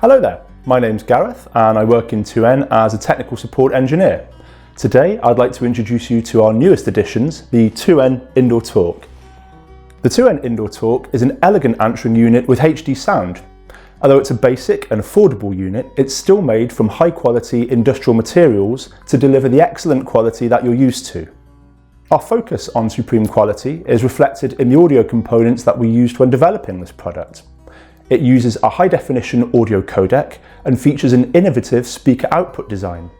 Hello there, my name's Gareth and I work in 2N as a technical support engineer. Today I'd like to introduce you to our newest additions, the 2N Indoor Talk. The 2N Indoor Talk is an elegant answering unit with HD sound. Although it's a basic and affordable unit, it's still made from high quality industrial materials to deliver the excellent quality that you're used to. Our focus on supreme quality is reflected in the audio components that we used when developing this product. It uses a high-definition audio codec and features an innovative speaker output design.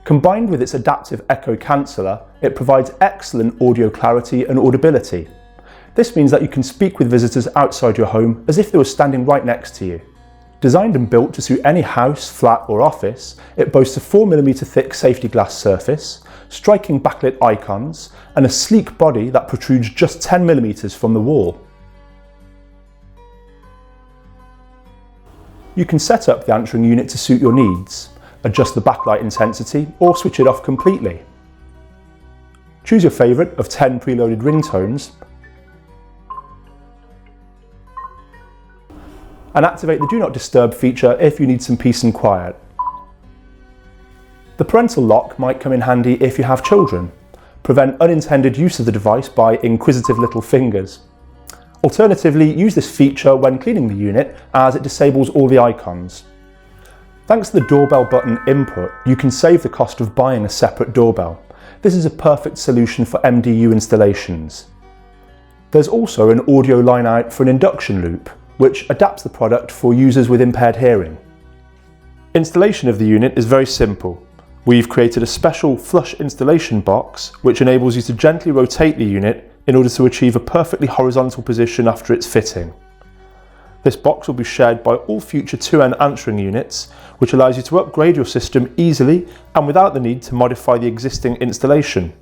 Combined with its adaptive echo canceller, it provides excellent audio clarity and audibility. This means that you can speak with visitors outside your home as if they were standing right next to you. Designed and built to suit any house, flat or office, it boasts a 4mm thick safety glass surface, striking backlit icons, and a sleek body that protrudes just 10mm from the wall. You can set up the answering unit to suit your needs, adjust the backlight intensity or switch it off completely. Choose your favourite of 10 preloaded ringtones and activate the Do Not Disturb feature if you need some peace and quiet. The parental lock might come in handy if you have children. Prevent unintended use of the device by inquisitive little fingers. Alternatively, use this feature when cleaning the unit as it disables all the icons. Thanks to the doorbell button input, you can save the cost of buying a separate doorbell. This is a perfect solution for MDU installations. There's also an audio line out for an induction loop, which adapts the product for users with impaired hearing. Installation of the unit is very simple. We've created a special flush installation box which enables you to gently rotate the unit in order to achieve a perfectly horizontal position after its fitting. This box will be shared by all future 2N answering units, which allows you to upgrade your system easily and without the need to modify the existing installation.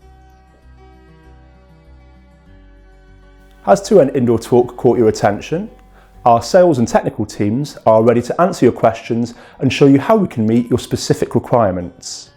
Has 2N Indoor Talk caught your attention? Our sales and technical teams are ready to answer your questions and show you how we can meet your specific requirements.